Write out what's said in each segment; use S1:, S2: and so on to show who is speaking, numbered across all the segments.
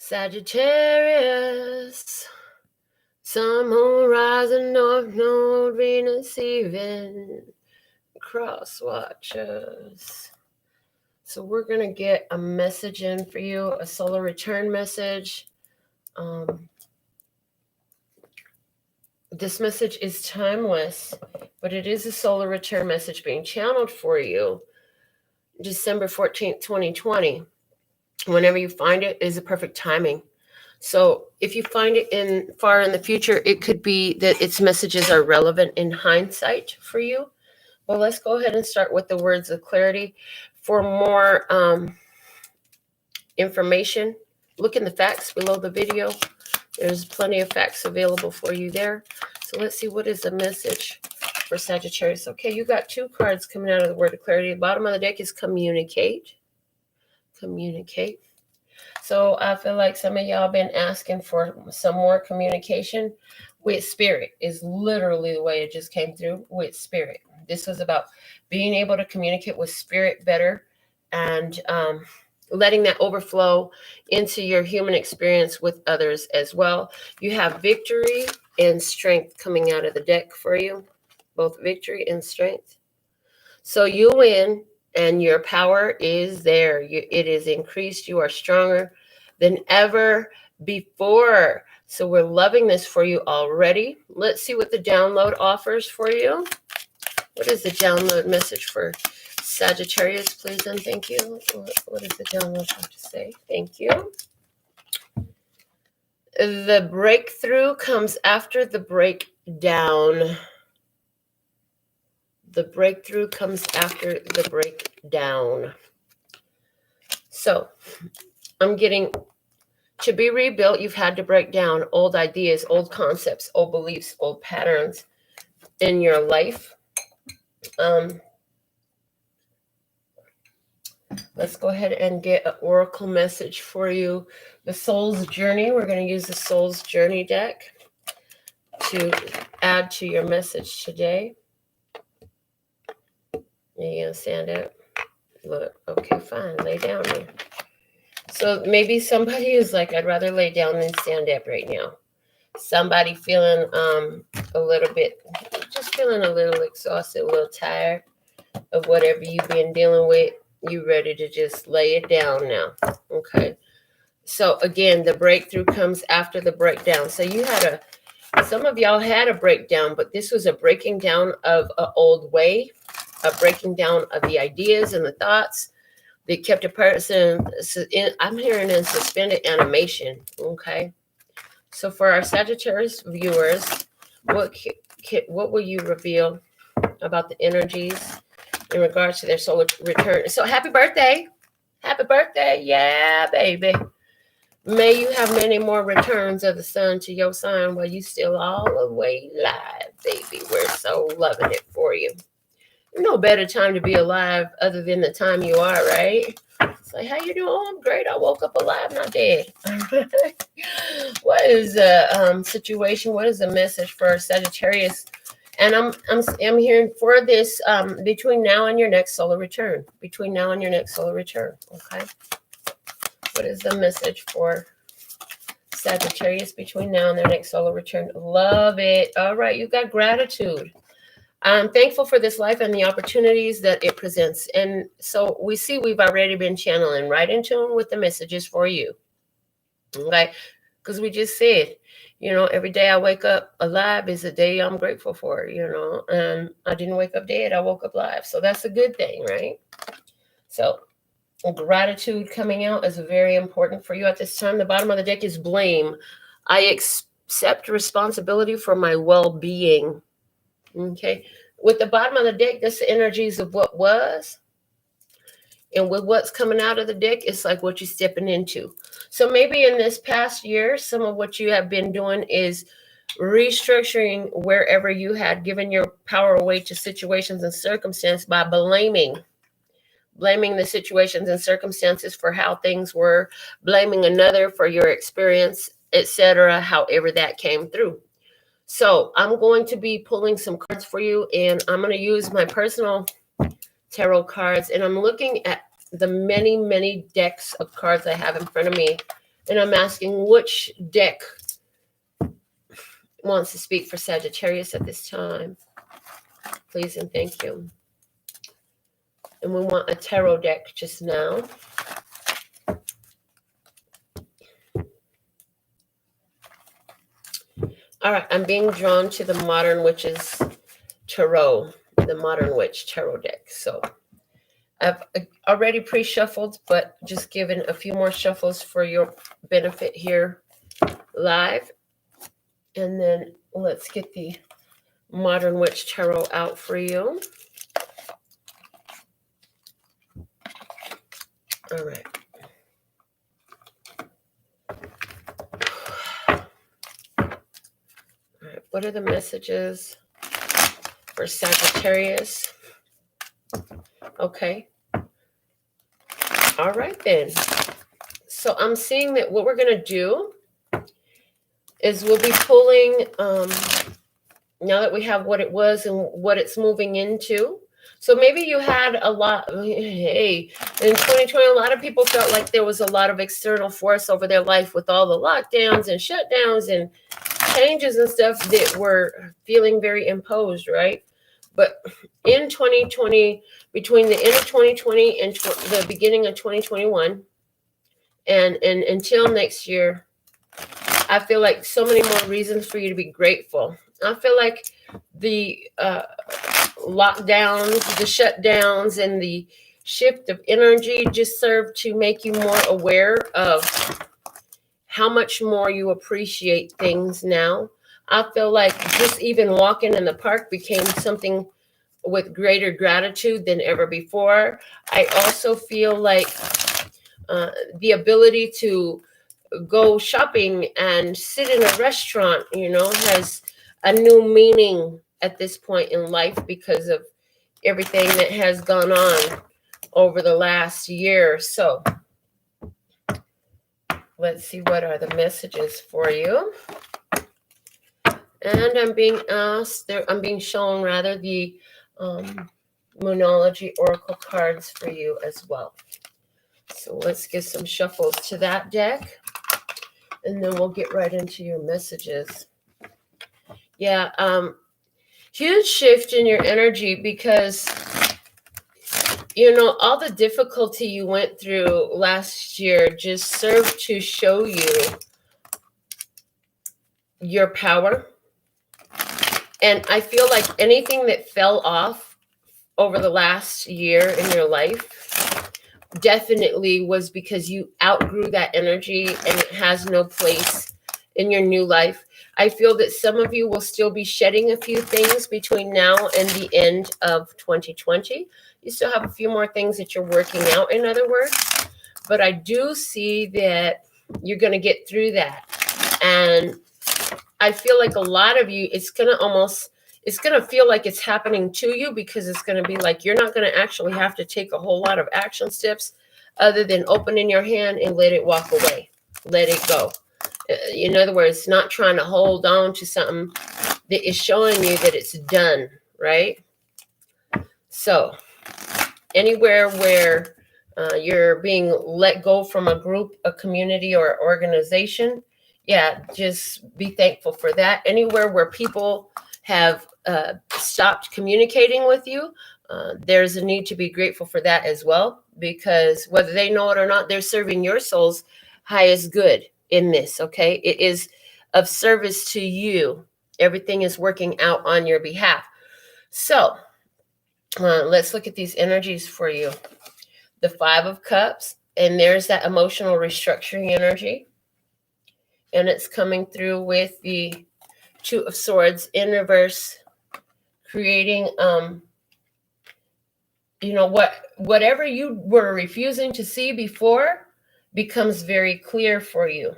S1: Sagittarius, Sun, Moon, rising, North Node, Venus, even, cross watchers. So we're going to get a message in for you, a solar return message. This message is timeless, but it is a solar return message being channeled for you December 14th, 2020. Whenever you find it is a perfect timing. So if you find it far in the future, it could be that its messages are relevant in hindsight for you. Well, let's go ahead and start with the words of clarity. For more information, look in the facts below the video. There's plenty of facts available for you there. So let's see, what is the message for Sagittarius? Okay, you got two cards coming out of the word of clarity. The bottom of the deck is communicate. Communicate. So I feel like some of y'all been asking for some more communication with spirit, is literally the way it just came through, with spirit. This was about being able to communicate with spirit better and letting that overflow into your human experience with others as well. You have victory and strength coming out of the deck for you, both victory and strength. So you win. And your power is there. It is increased. You are stronger than ever before. So we're loving this for you already. Let's see what the download offers for you. What is the download message for Sagittarius, please and thank you? What does the download have to say? Thank you. The breakthrough comes after the breakdown. The breakthrough comes after the breakdown. So I'm getting to be rebuilt. You've had to break down old ideas, old concepts, old beliefs, old patterns in your life. Let's go ahead and get an oracle message for you. The Soul's Journey. We're going to use the Soul's Journey deck to add to your message today. You gonna stand up? Look, okay, fine. Lay down there. So maybe somebody is like, I'd rather lay down than stand up right now. Somebody feeling a little bit, just feeling a little exhausted, a little tired of whatever you've been dealing with. You ready to just lay it down now. Okay. So again, the breakthrough comes after the breakdown. So you had some of y'all had a breakdown, but this was a breaking down of an old way. A breaking down of the ideas and the thoughts that kept a person in, I'm hearing in suspended animation. Okay. So for our Sagittarius viewers, what will you reveal about the energies in regards to their solar return? So happy birthday. Happy birthday. Yeah, baby. May you have many more returns of the sun to your sign while you still all the way live, baby. We're so loving it for you. No better time to be alive other than the time you are, right? It's like, how you doing? Oh, I'm great. I woke up alive, not dead. What is the situation? What is the message for Sagittarius? And I'm hearing for this between now and your next solar return. Between now and your next solar return. Okay. What is the message for Sagittarius between now and their next solar return? Love it. All right, you got gratitude. I'm thankful for this life and the opportunities that it presents. And so we see we've already been channeling right in tune with the messages for you. Okay? Because we just said, every day I wake up alive is a day I'm grateful for, and I didn't wake up dead. I woke up alive. So that's a good thing, right? So gratitude coming out is very important for you at this time. The bottom of the deck is blame. I accept responsibility for my well-being. Okay, with the bottom of the deck, that's the energies of what was. And with what's coming out of the deck, it's like what you're stepping into. So maybe in this past year, some of what you have been doing is restructuring wherever you had given your power away to situations and circumstances by blaming the situations and circumstances for how things were, blaming another for your experience, etc., however that came through. So I'm going to be pulling some cards for you, and I'm going to use my personal tarot cards, and I'm looking at the many, many decks of cards I have in front of me And I'm asking which deck wants to speak for Sagittarius at this time. Please and thank you. And we want a tarot deck just now. All right, I'm being drawn to the Modern Witches Tarot, the Modern Witch Tarot deck. So I've already pre-shuffled, but just given a few more shuffles for your benefit here live. And then let's get the Modern Witch Tarot out for you. All right. All right. What are the messages for Sagittarius? Okay. All right then. So I'm seeing that what we're going to do is we'll be pulling, now that we have what it was and what it's moving into. So maybe you had a lot, hey, in 2020, a lot of people felt like there was a lot of external force over their life with all the lockdowns and shutdowns and changes and stuff that were feeling very imposed, right? But in 2020, between the end of 2020 and the beginning of 2021, and until next year, I feel like so many more reasons for you to be grateful. I feel like the lockdowns, the shutdowns, and the shift of energy just serve to make you more aware of how much more you appreciate things now. I feel like just even walking in the park became something with greater gratitude than ever before. I also feel like the ability to go shopping and sit in a restaurant, has a new meaning at this point in life because of everything that has gone on over the last year. So let's see, what are the messages for you? And I'm being asked, I'm being shown rather the Moonology Oracle cards for you as well. So let's give some shuffles to that deck, and then we'll get right into your messages. Yeah, huge shift in your energy because, all the difficulty you went through last year just served to show you your power. And I feel like anything that fell off over the last year in your life definitely was because you outgrew that energy and it has no place in your new life. I feel that some of you will still be shedding a few things between now and the end of 2020. You still have a few more things that you're working out, in other words. But I do see that you're going to get through that. And I feel like a lot of you, it's going to feel like it's happening to you, because it's going to be like you're not going to actually have to take a whole lot of action steps other than opening your hand and let it walk away. Let it go. In other words, not trying to hold on to something that is showing you that it's done, right? So anywhere where you're being let go from a group, a community, or organization, yeah, just be thankful for that. Anywhere where people have stopped communicating with you, there's a need to be grateful for that as well, because whether they know it or not, they're serving your soul's highest good in this, okay? It is of service to you. Everything is working out on your behalf. So let's look at these energies for you. The 5 of Cups, and there's that emotional restructuring energy. And it's coming through with the 2 of Swords in reverse, creating, whatever you were refusing to see before becomes very clear for you.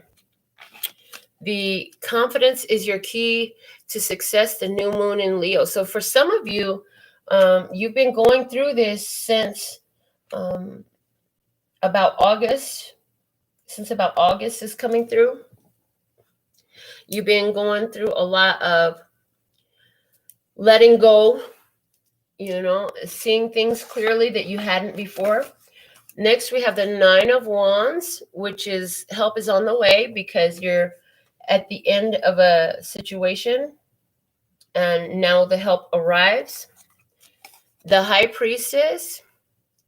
S1: The confidence is your key to success, the new moon in Leo. So for some of you, you've been going through this since about August. Since about August is coming through. You've been going through a lot of letting go, seeing things clearly that you hadn't before. Next, we have the Nine of Wands, which is help is on the way because you're at the end of a situation and now the help arrives. The High Priestess,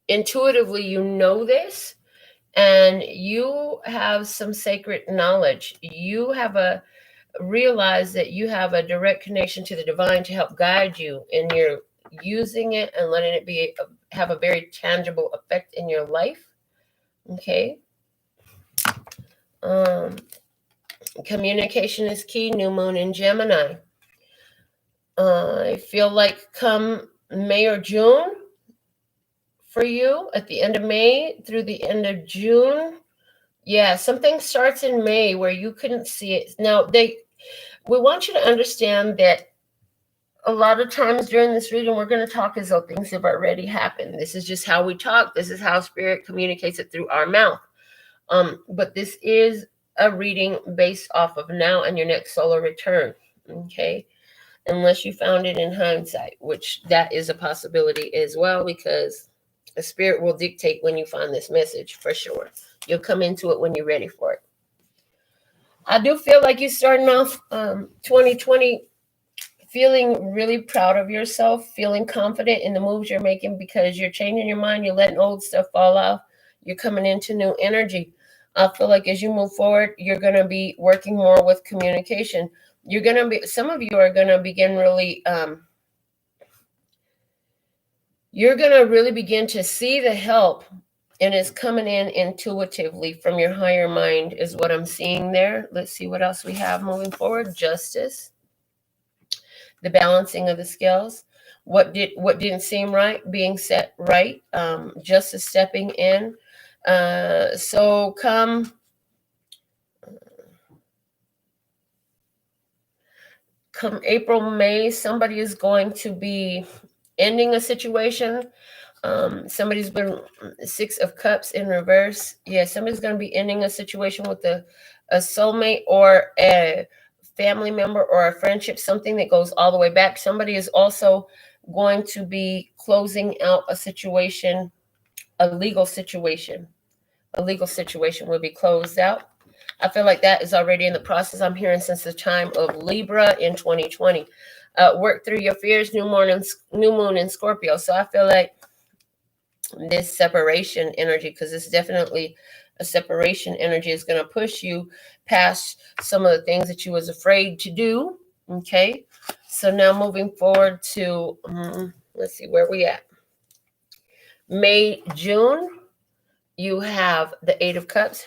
S1: intuitively, you know this, and you have some sacred knowledge. You have realize that you have a direct connection to the divine to help guide you, and you're using it and letting it have a very tangible effect in your life. Okay. Communication is key. New moon in Gemini. I feel like come May or June for you, at the end of May through the end of June. Yeah, something starts in May where you couldn't see it. Now, we want you to understand that a lot of times during this reading, we're going to talk as though things have already happened. This is just how we talk. This is how spirit communicates it through our mouth. But this is a reading based off of now and your next solar return. Okay. Unless you found it in hindsight, which that is a possibility as well, because the spirit will dictate when you find this message for sure. You'll come into it when you're ready for it. I do feel like you're starting off 2020 feeling really proud of yourself, feeling confident in the moves you're making because you're changing your mind, you're letting old stuff fall off, you're coming into new energy. I feel like as you move forward, you're going to be working more with communication. Some of you are going to begin really, you're going to really begin to see the help, and it's coming in intuitively from your higher mind is what I'm seeing there. Let's see what else we have moving forward. Justice. The balancing of the scales, what didn't seem right being set right, justice stepping in. So come April, May, somebody is going to be ending a situation. Somebody's been Six of Cups in reverse. Yeah, somebody's going to be ending a situation with a soulmate or a family member or a friendship, something that goes all the way back. Somebody is also going to be closing out a situation, a legal situation. A legal situation will be closed out. I feel like that is already in the process. I'm hearing since the time of Libra in 2020. Work through your fears, new moon in Scorpio. So I feel like this separation energy, because it's definitely a separation energy, is going to push you past some of the things that you was afraid to do. Okay, so now moving forward to let's see where we at. May, June, you have the Eight of Cups.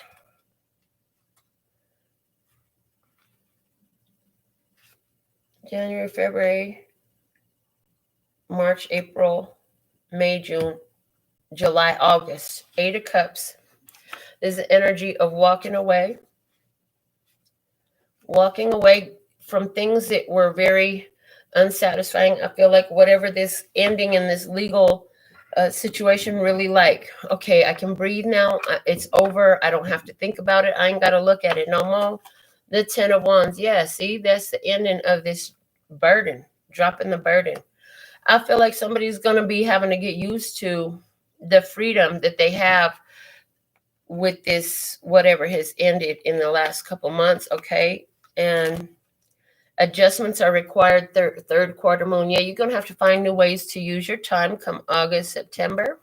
S1: January, February, March, April, May, June, July, August. Eight of Cups. There's the energy of walking away from things that were very unsatisfying. I feel like whatever this ending in this legal situation really like, okay, I can breathe now. It's over. I don't have to think about it. I ain't got to look at it no more. The Ten of Wands. Yeah, see, that's the ending of this burden, dropping the burden. I feel like somebody's going to be having to get used to the freedom that they have with this, whatever has ended in the last couple months. Okay. And adjustments are required. Third quarter moon. Yeah, you're going to have to find new ways to use your time come August, September.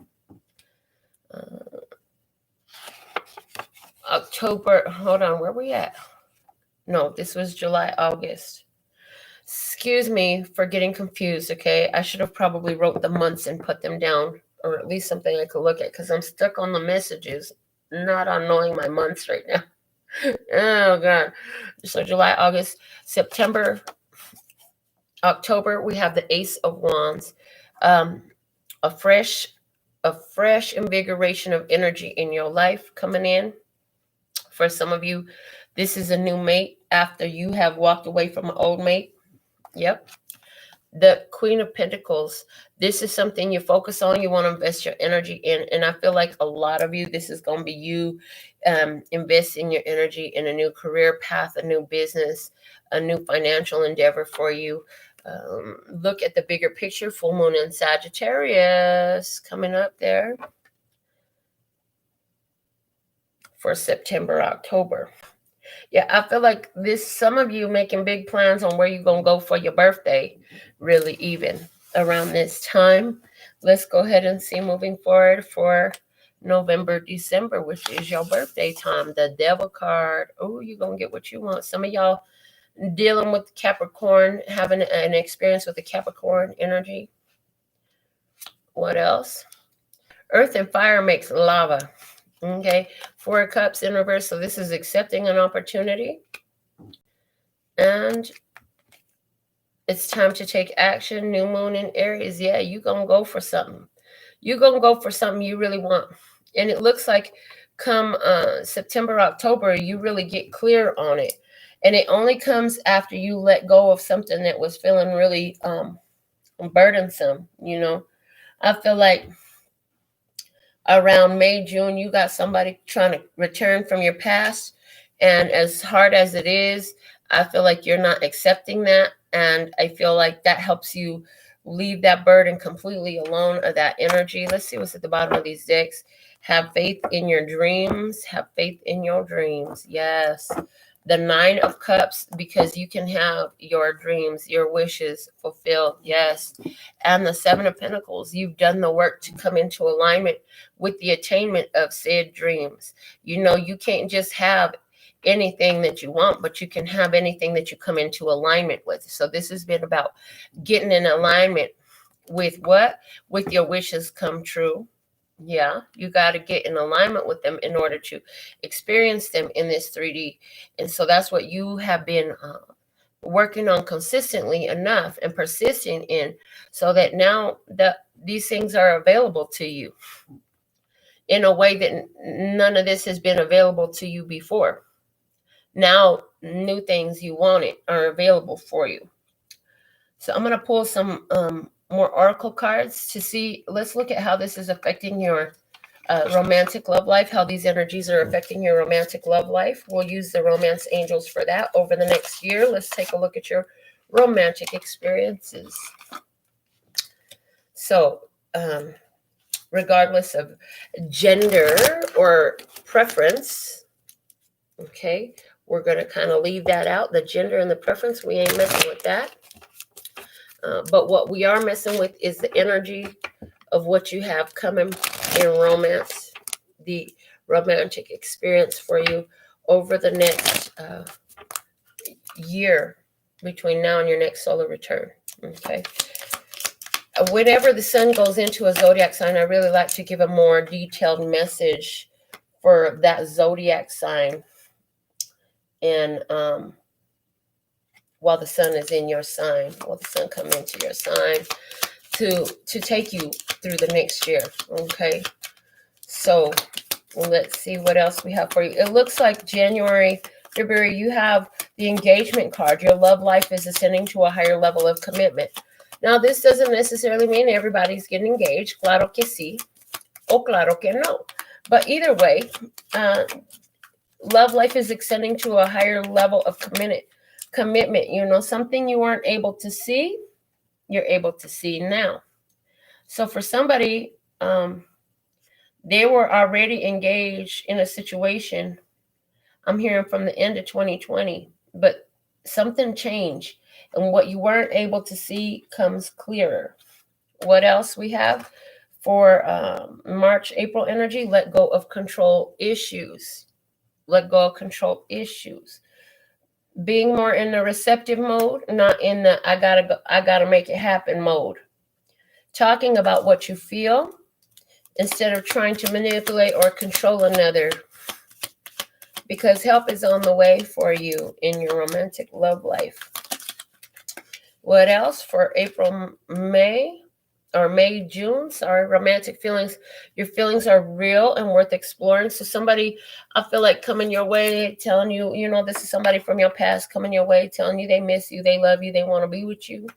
S1: October. Hold on. Where are we at? No, this was July, August. Excuse me for getting confused. Okay. I should have probably wrote the months and put them down, or at least something I could look at, because I'm stuck on the messages, not on knowing my months right now. Oh God. So July, August, September, October, we have the Ace of Wands. A fresh invigoration of energy in your life coming in. For some of you, this is a new mate after you have walked away from an old mate. Yep. The Queen of Pentacles. This is something you focus on. You want to invest your energy in. And I feel like a lot of you, this is going to be you investing your energy in a new career path, a new business, a new financial endeavor for you. Look at the bigger picture. Full moon in Sagittarius coming up there. for September, October. Yeah, I feel like some of you making big plans on where you're going to go for your birthday, really even around this time. Let's go ahead and see moving forward for November, December, which is your birthday time. The Devil card. Oh, you're going to get what you want. Some of y'all dealing with Capricorn, having an experience with the Capricorn energy. What else? Earth and fire makes lava. Okay, 4 of Cups in reverse. So this is accepting an opportunity. And it's time to take action. New moon in Aries. Yeah, you're going to go for something. You're going to go for something you really want. And it looks like come September, October, you really get clear on it. And it only comes after you let go of something that was feeling really burdensome, you know. I feel like around May, June, you got somebody trying to return from your past. And as hard as it is, I feel like you're not accepting that. And I feel like that helps you leave that burden completely alone of that energy. Let's see what's at the bottom of these decks. Have faith in your dreams. Have faith in your dreams. Yes. The 9 of Cups, because you can have your dreams, your wishes fulfilled. Yes. And the 7 of Pentacles. You've done the work to come into alignment with the attainment of said dreams. You know, you can't just have anything that you want, but you can have anything that you come into alignment with. So this has been about getting in alignment with what? With your wishes come true. Yeah, you got to get in alignment with them in order to experience them in this 3D. And so that's what you have been working on consistently enough and persisting in, so that now these things are available to you in a way that none of this has been available to you before. Now, new things you wanted are available for you. So I'm going to pull some more oracle cards to see. Let's look at how this is affecting your romantic love life, how these energies are affecting your romantic love life. We'll use the romance angels for that over the next year. Let's take a look at your romantic experiences. So, regardless of gender or preference, okay, we're going to kind of leave that out. The gender and the preference, we ain't messing with that. But what we are messing with is the energy of what you have coming in romance, the romantic experience for you over the next year between now and your next solar return. Okay. Whenever the sun goes into a zodiac sign, I really like to give a more detailed message for that zodiac sign. And while the sun is in your sign, while the sun comes into your sign, to take you through the next year. Okay, so let's see what else we have for you. It looks like January, February, you have the engagement card. Your love life is ascending to a higher level of commitment. Now, this doesn't necessarily mean everybody's getting engaged. Claro que sí, o claro que no. But either way, love life is ascending to a higher level of commitment. You know, something you weren't able to see, you're able to see now. So for somebody, they were already engaged in a situation. I'm hearing from the end of 2020, but something changed, and what you weren't able to see comes clearer. What else we have for March, April energy? Let go of control issues. Let go of control issues. Being more in the receptive mode, not in the I gotta make it happen mode. Talking about what you feel instead of trying to manipulate or control another, because help is on the way for you in your romantic love life. What else for April, May, June? Sorry, romantic feelings. Your feelings are real and worth exploring. So somebody, I feel like, coming your way, telling you, you know, this is somebody from your past coming your way, telling you they miss you, they love you, they want to be with you.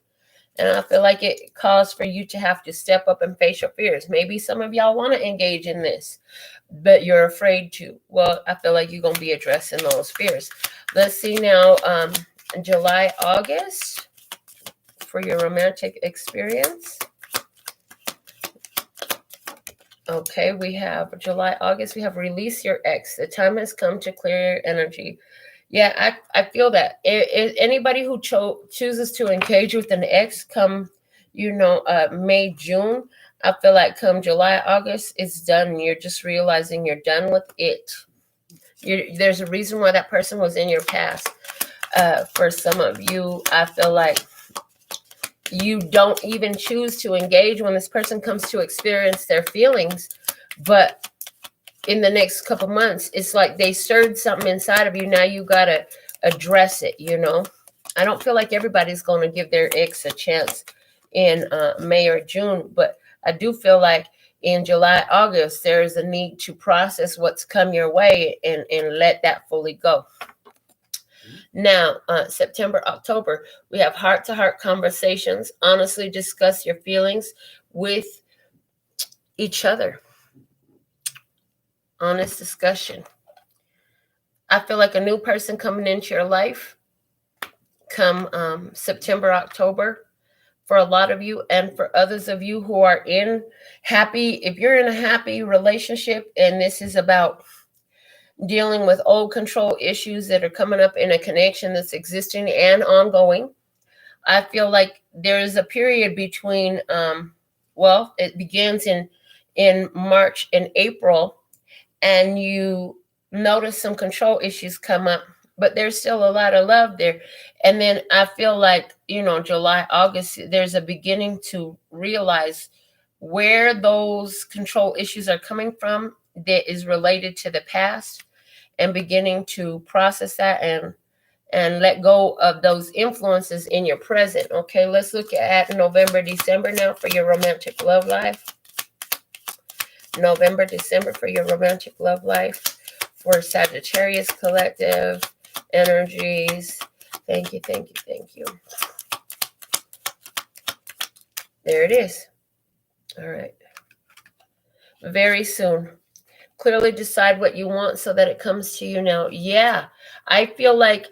S1: And I feel like it calls for you to have to step up and face your fears. Maybe some of y'all want to engage in this, but you're afraid to. Well, I feel like you're going to be addressing those fears. Let's see now, July, August for your romantic experience. Okay, we have July, August. We have release your ex. The time has come to clear your energy. Yeah, I feel that. Anybody who chooses to engage with an ex come, May, June, I feel like come July, August, it's done. You're just realizing you're done with it. There's a reason why that person was in your past. For some of you, I feel like you don't even choose to engage when this person comes to experience their feelings, but in the next couple months, it's like they stirred something inside of you. Now you got to address it, I don't feel like everybody's going to give their ex a chance in May or June, but I do feel like in July, August, there is a need to process what's come your way and let that fully go. Now, September, October, we have heart-to-heart conversations. Honestly, discuss your feelings with each other. Honest discussion. I feel like a new person coming into your life come September, October, for a lot of you, and for others of you who are if you're in a happy relationship and this is about dealing with old control issues that are coming up in a connection that's existing and ongoing, I feel like there is a period between, it begins in March and April, and you notice some control issues come up, but there's still a lot of love there. And then I feel like, July, August, there's a beginning to realize where those control issues are coming from that is related to the past, and beginning to process that and let go of those influences in your present. Okay, let's look at November, December now for your romantic love life. November, December for your romantic love life. For Sagittarius collective energies. Thank you, thank you, thank you. There it is. All right. Very soon. Clearly decide what you want so that it comes to you now. Yeah, I feel like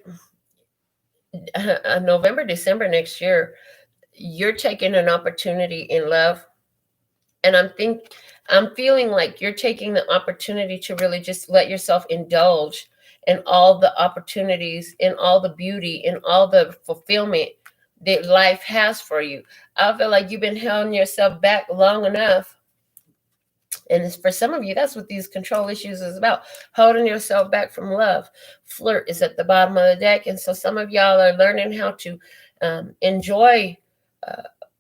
S1: November, December next year, you're taking an opportunity in love. And I'm feeling like you're taking the opportunity to really just let yourself indulge in all the opportunities, in all the beauty, in all the fulfillment that life has for you. I feel like you've been holding yourself back long enough. And for some of you, that's what these control issues is about, holding yourself back from love. Flirt is at the bottom of the deck. And so some of y'all are learning how to enjoy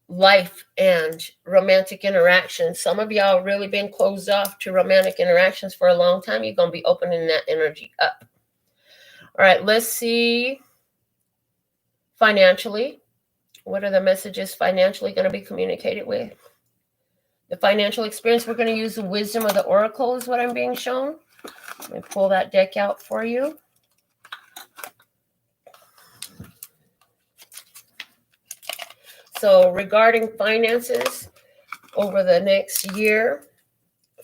S1: life and romantic interactions. Some of y'all really been closed off to romantic interactions for a long time. You're going to be opening that energy up. All right, let's see. Financially, what are the messages financially going to be communicated with? The financial experience, we're going to use the wisdom of the oracle is what I'm being shown. Let me pull that deck out for you. So regarding finances over the next year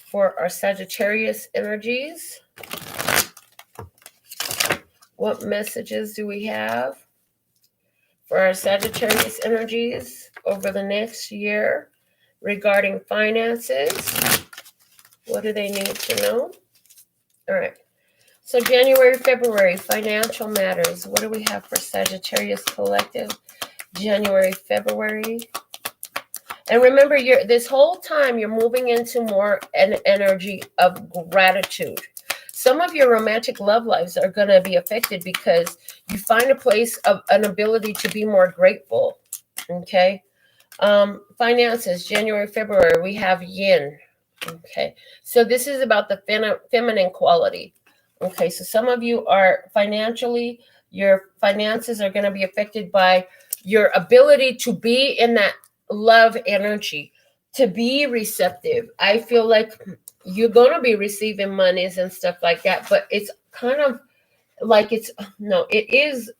S1: for our Sagittarius energies, what messages do we have for our Sagittarius energies over the next year regarding finances? What do they need to know? All right. So January, February, financial matters. What do we have for Sagittarius collective? January, February. And remember, this whole time you're moving into more an energy of gratitude. Some of your romantic love lives are going to be affected because you find a place of an ability to be more grateful. Okay. Finances, January, February, we have yin. Okay. So this is about the feminine quality. Okay. So some of you are financially, your finances are going to be affected by your ability to be in that love energy, to be receptive. I feel like you're going to be receiving monies and stuff like that, but it's kind of like it is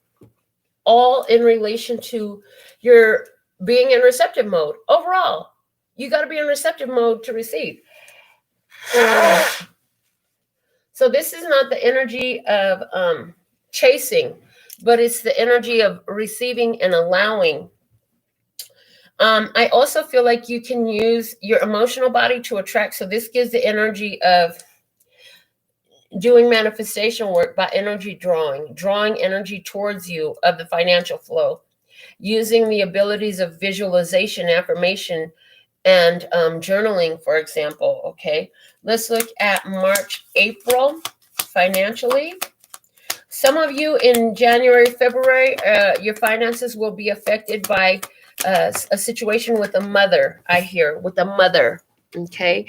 S1: all in relation to your being in receptive mode. Overall, you got to be in receptive mode to receive. So this is not the energy of chasing, but it's the energy of receiving and allowing. I also feel like you can use your emotional body to attract. So this gives the energy of doing manifestation work by energy drawing energy towards you of the financial flow, using the abilities of visualization, affirmation, and journaling, for example. Okay, let's look at March, April financially. Some of you in January, February, your finances will be affected by a situation with a mother. I hear with a mother. Okay,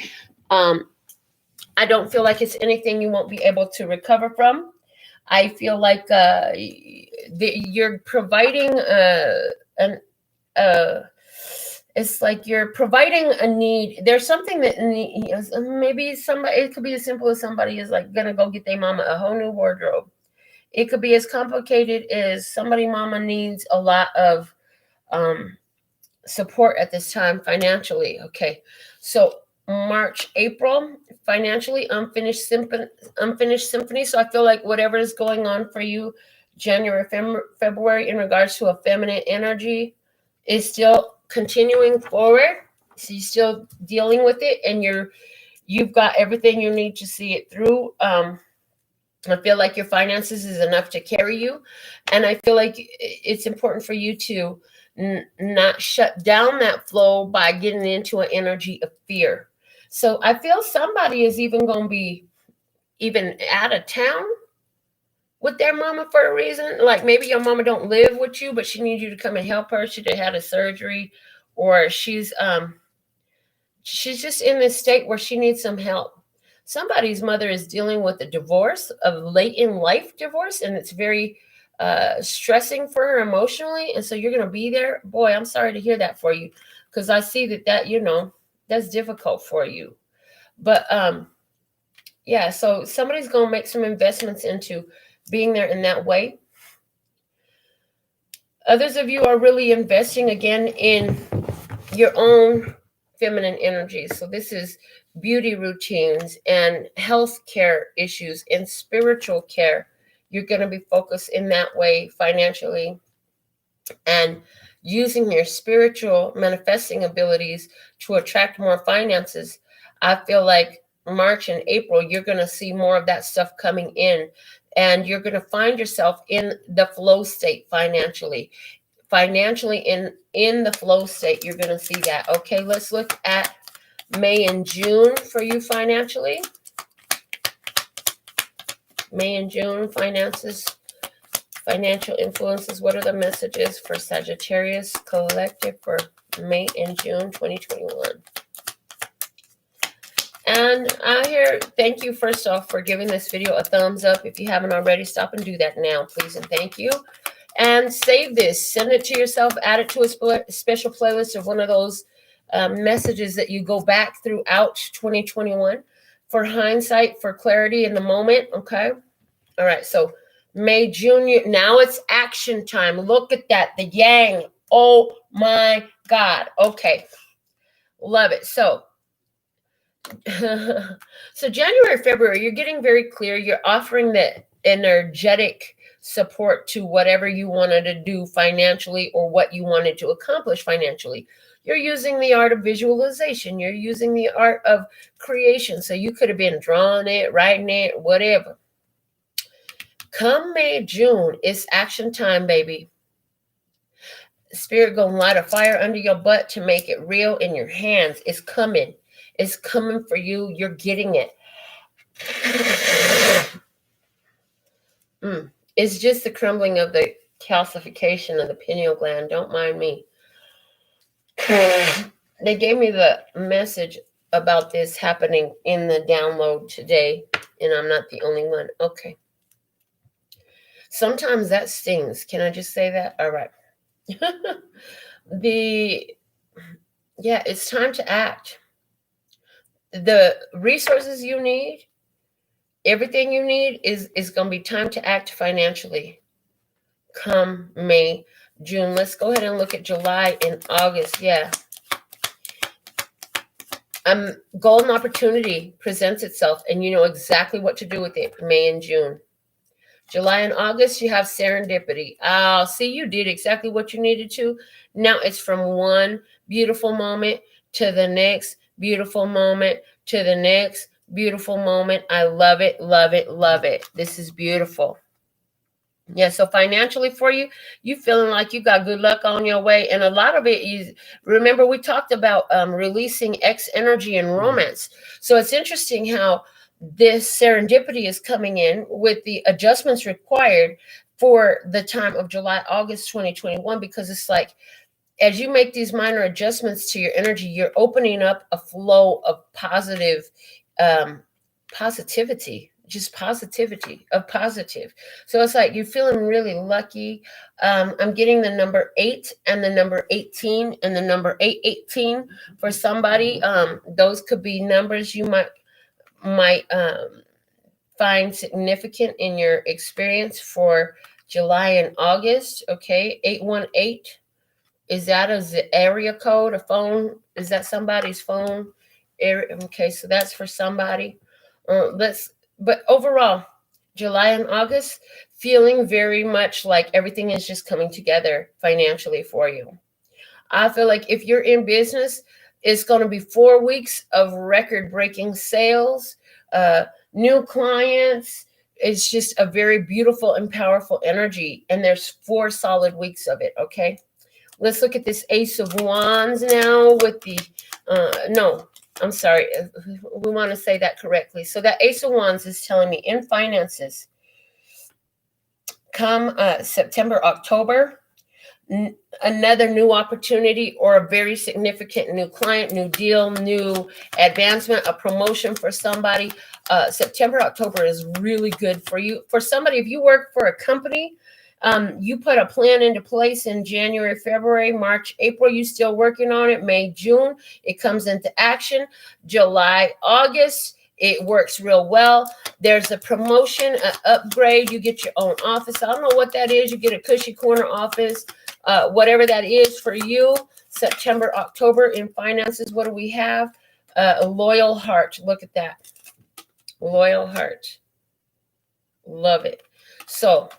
S1: I don't feel like it's anything you won't be able to recover from. I feel like you're providing an it's like you're providing a need. There's something that maybe somebody. It could be as simple as somebody is like gonna go get their mama a whole new wardrobe. It could be as complicated as somebody mama needs a lot of support at this time financially. Okay, so March, April, financially unfinished symphony. So I feel like whatever is going on for you, January, February, in regards to a feminine energy, is still continuing forward. So you're still dealing with it, and you've got everything you need to see it through. I feel like your finances is enough to carry you, and I feel like it's important for you to not shut down that flow by getting into an energy of fear. So I feel somebody is even going to be even out of town with their mama for a reason. Like maybe your mama don't live with you, but she needs you to come and help her. She had a surgery, or she's just in this state where she needs some help. Somebody's mother is dealing with a divorce, a late in life divorce, and it's very stressing for her emotionally. And so you're going to be there. Boy, I'm sorry to hear that for you, because I see that that's difficult for you. But yeah, so somebody's going to make some investments into being there in that way. Others of you are really investing again in your own feminine energy. So this is beauty routines and health care issues and spiritual care. You're going to be focused in that way financially, and using your spiritual manifesting abilities to attract more finances. I feel like March and April, you're going to see more of that stuff coming in, and you're going to find yourself in the flow state financially in the flow state. You're going to see that. Okay, let's look at May and June for you financially. May and June finances, financial influences. What are the messages for Sagittarius collective for May and June 2021? And I hear, thank you first off for giving this video a thumbs up. If you haven't already, stop and do that now, please, and thank you. And save this, send it to yourself, add it to a special playlist of one of those messages that you go back throughout 2021 for hindsight, for clarity in the moment. Okay. All right. So May, June, now it's action time. Look at that. The yang. Oh my God. Okay. Love it. So, so January, February, you're getting very clear. You're offering the energetic support to whatever you wanted to do financially or what you wanted to accomplish financially. You're using the art of visualization. You're using the art of creation. So you could have been drawing it, writing it, whatever. Come May, June, it's action time, baby. Spirit gonna light a fire under your butt to make it real in your hands. It's coming. It's coming for you. You're getting it. It's just the crumbling of the calcification of the pineal gland. Don't mind me. They gave me the message about this happening in the download today, and I'm not the only one. Okay. Sometimes that stings. Can I just say that? All right. It's time to act. The resources you need, everything you need is going to be time to act financially. Come May, June. Let's go ahead and look at July and August. Yeah. Golden opportunity presents itself, and you know exactly what to do with it. May and June. July and August, you have serendipity. Oh, see, you did exactly what you needed to. Now it's from one beautiful moment to the next beautiful moment to the next beautiful moment. I love it, love it, love it. This is beautiful. Yeah, so financially for you, you feeling like you got good luck on your way. And a lot of it is, remember we talked about releasing X energy and romance. So it's interesting how this serendipity is coming in with the adjustments required for the time of July, August 2021, because it's like, as you make these minor adjustments to your energy, you're opening up a flow of positive positivity, just positivity of positive. So it's like you're feeling really lucky. I'm getting the number 8 and the number 18 and the number 818 for somebody. Those could be numbers you might find significant in your experience for July and August. Okay, 818. Is that a area code, a phone? Is that somebody's phone? Okay, so that's for somebody. But overall, July and August, feeling very much like everything is just coming together financially for you. I feel like if you're in business, it's going to be 4 weeks of record-breaking sales, new clients. It's just a very beautiful and powerful energy. And there's 4 solid weeks of it, okay? Let's look at this Ace of Wands now with the, no, I'm sorry. We want to say that correctly. So that Ace of Wands is telling me in finances, come September, October, another new opportunity or a very significant new client, new deal, new advancement, a promotion for somebody. September, October is really good for you. For somebody, if you work for a company, you put a plan into place in January, February, March, April, you still working on it. May, June, it comes into action. July, August, it works real well. There's a promotion, an upgrade. You get your own office. I don't know what that is. You get a cushy corner office, whatever that is for you. September, October in finances, what do we have? A loyal heart. Look at that. Loyal heart. Love it. So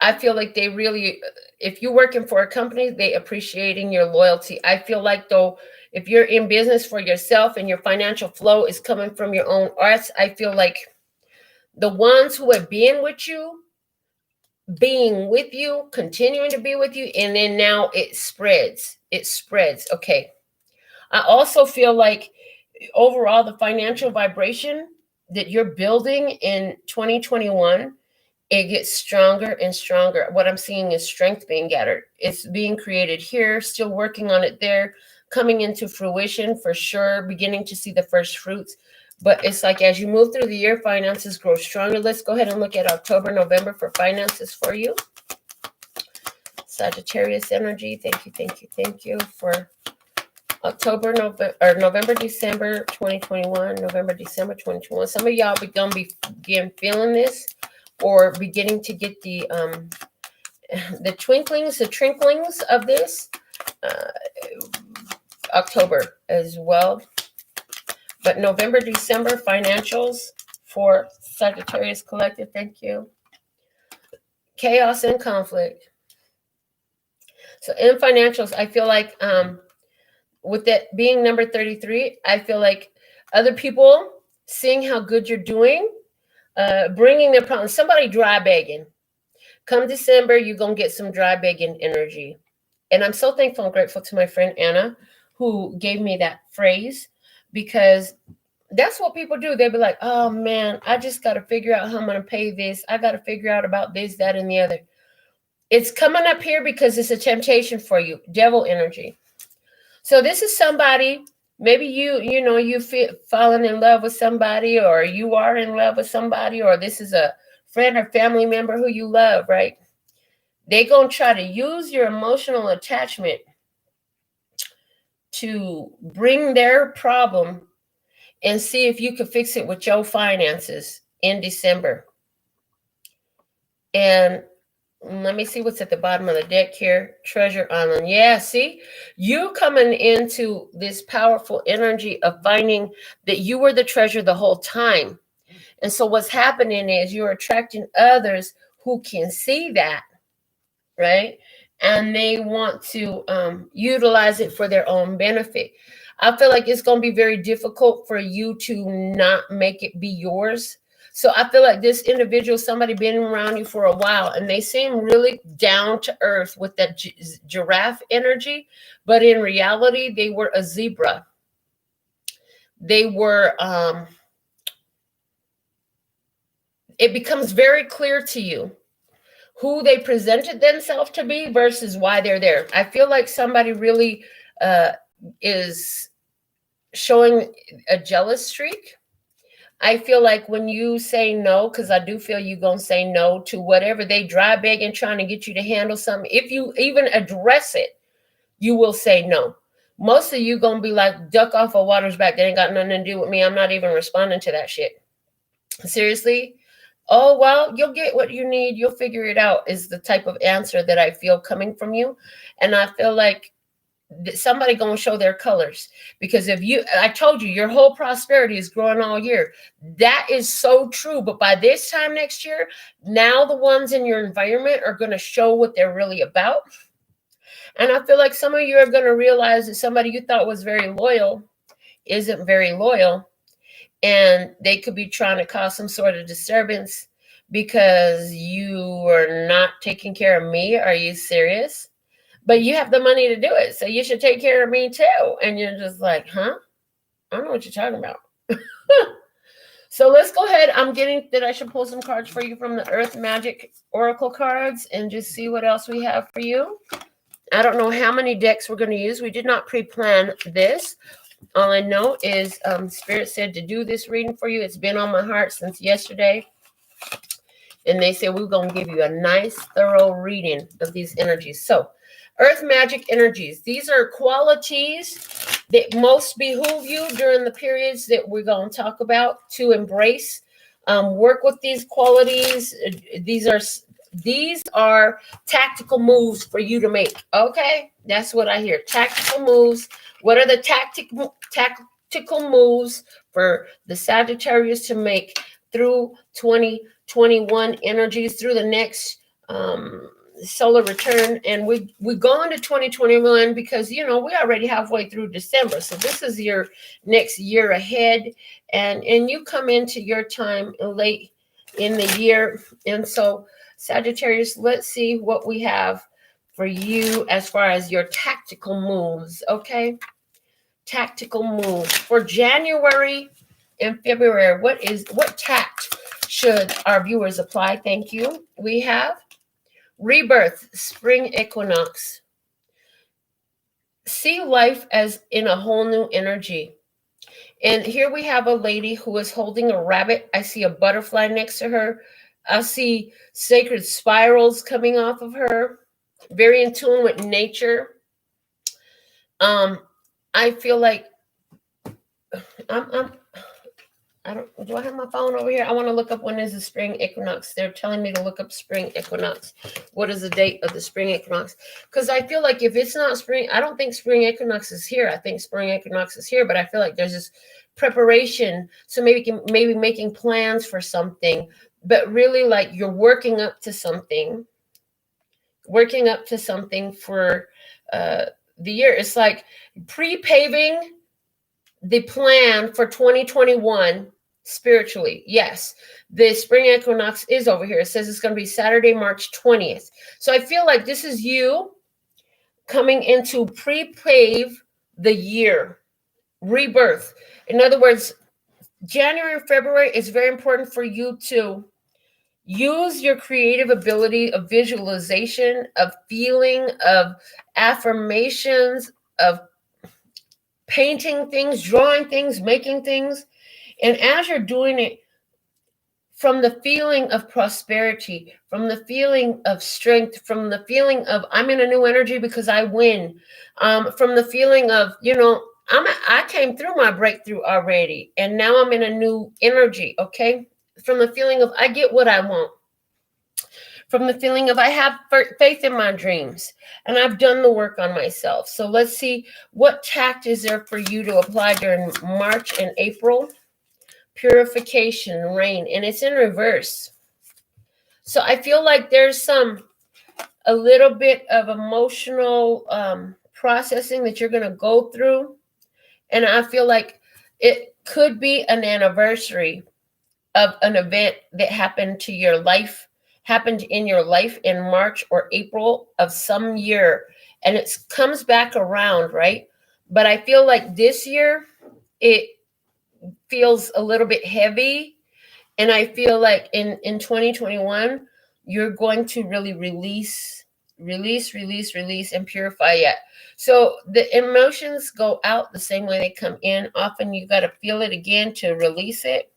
S1: I feel like they really, if you're working for a company, they appreciating your loyalty. I feel like though, if you're in business for yourself and your financial flow is coming from your own arts, I feel like the ones who have been with you, being with you, continuing to be with you, and then now it spreads. It spreads. Okay. I also feel like overall the financial vibration that you're building in 2021, it gets stronger and stronger. What I'm seeing is strength being gathered. It's being created here, still working on it there, coming into fruition for sure, beginning to see the first fruits. But it's like as you move through the year, finances grow stronger. Let's go ahead and look at October, November for finances for you. Sagittarius energy. Thank you, thank you, thank you for October, November, December 2021, November, December 2021. Some of y'all going to begin feeling this or beginning to get the twinklings, the trinklings of this October as well. But November, December financials for Sagittarius Collective. Thank you. Chaos and conflict. So in financials, I feel like with that being number 33, I feel like other people seeing how good you're doing, bringing their problems. Somebody dry begging. Come December, you're going to get some dry begging energy. And I'm so thankful and grateful to my friend Anna, who gave me that phrase, because that's what people do. They'll be like, oh man, I just got to figure out how I'm going to pay this. I got to figure out about this, that, and the other. It's coming up here because it's a temptation for you. Devil energy. So this is somebody, maybe you feel falling in love with somebody, or you are in love with somebody, or this is a friend or family member who you love, right? They're going to try to use your emotional attachment to bring their problem and see if you can fix it with your finances in December. And let me see what's at the bottom of the deck here. Treasure Island. Yeah, see? You coming into this powerful energy of finding that you were the treasure the whole time. And so what's happening is you're attracting others who can see that, right? And they want to utilize it for their own benefit. I feel like it's going to be very difficult for you to not make it be yours. So I feel like this individual, somebody been around you for a while, and they seem really down to earth with that giraffe energy, but in reality, they were a zebra. They were, it becomes very clear to you who they presented themselves to be versus why they're there. I feel like somebody really is showing a jealous streak. I feel like when you say no, because I do feel you're going to say no to whatever they dry begging, trying to get you to handle something. If you even address it, you will say no. Most of you going to be like, duck off of water's back. That ain't got nothing to do with me. I'm not even responding to that shit. Seriously? Oh, well, you'll get what you need. You'll figure it out is the type of answer that I feel coming from you. And I feel like somebody going to show their colors, because if you, I told you, your whole prosperity is growing all year. That is so true. But by this time next year, now the ones in your environment are going to show what they're really about. And I feel like some of you are going to realize that somebody you thought was very loyal isn't very loyal. And they could be trying to cause some sort of disturbance because you are not taking care of me. Are you serious? But you have the money to do it, so you should take care of me too. And you're just like, huh? I don't know what you're talking about. So let's go ahead. I'm getting that I should pull some cards for you from the Earth Magic Oracle cards and just see what else we have for you. I don't know how many decks we're going to use. We did not pre-plan this. All I know is Spirit said to do this reading for you. It's been on my heart since yesterday. And they said we're going to give you a nice, thorough reading of these energies. So, Earth Magic energies. These are qualities that most behoove you during the periods that we're going to talk about to embrace. Work with these qualities. These are tactical moves for you to make. Okay? That's what I hear. Tactical moves. What are the tactical moves for the Sagittarius to make through 2021 energies, through the next solar return? And we go into 2021 because, you know, we're already halfway through December. So this is your next year ahead. And you come into your time late in the year. And so, Sagittarius, let's see what we have for you as far as your tactical moves, okay? Tactical moves for January and February. What tact should our viewers apply? Thank you. We have rebirth, spring equinox. See life as in a whole new energy. And here we have a lady who is holding a rabbit. I see a butterfly next to her. I see sacred spirals coming off of her. Very in tune with nature. I feel like do I have my phone over here? I want to look up when is the spring equinox. They're telling me to look up spring equinox. What is the date of the spring equinox? Because I feel like if it's not spring, I don't think spring equinox is here. I think spring equinox is here, but I feel like there's this preparation. So maybe making plans for something, but really like you're working up to something for the year. It's like pre-paving the plan for 2021 spiritually. Yes, the spring equinox is over here. It says it's going to be Saturday, March 20th. So I feel like this is you coming into pre-pave the year, rebirth. In other words, January, February is very important for you to use your creative ability of visualization, of feeling, of affirmations, of painting things, drawing things, making things. And as you're doing it from the feeling of prosperity, from the feeling of strength, from the feeling of I'm in a new energy because I win, from the feeling of, you know, I came through my breakthrough already and now I'm in a new energy, okay? From the feeling of I get what I want. From the feeling of I have faith in my dreams and I've done the work on myself. So let's see what tact is there for you to apply during March and April purification, rain, and it's in reverse. So I feel like there's a little bit of emotional processing that you're going to go through. And I feel like it could be an anniversary of an event that happened in your life in March or April of some year. And it comes back around, right? But I feel like this year, it feels a little bit heavy. And I feel like in 2021, you're going to really release, and purify it. So the emotions go out the same way they come in. Often you got to feel it again to release it.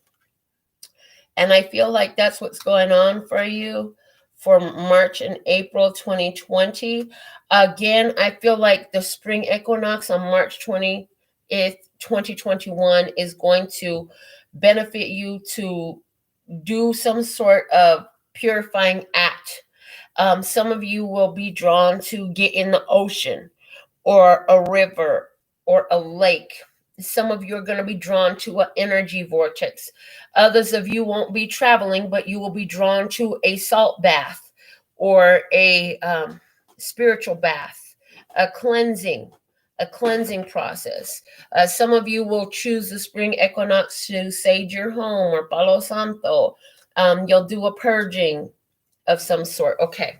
S1: And I feel like that's what's going on for you for March and April 2020. Again, I feel like the spring equinox on March 20th, 2021 is going to benefit you to do some sort of purifying act. Some of you will be drawn to get in the ocean or a river or a lake. Some of you are going to be drawn to an energy vortex. Others of you won't be traveling, but you will be drawn to a salt bath or a spiritual bath, a cleansing process. Some of you will choose the spring equinox to sage your home or Palo Santo. You'll do a purging of some sort. Okay.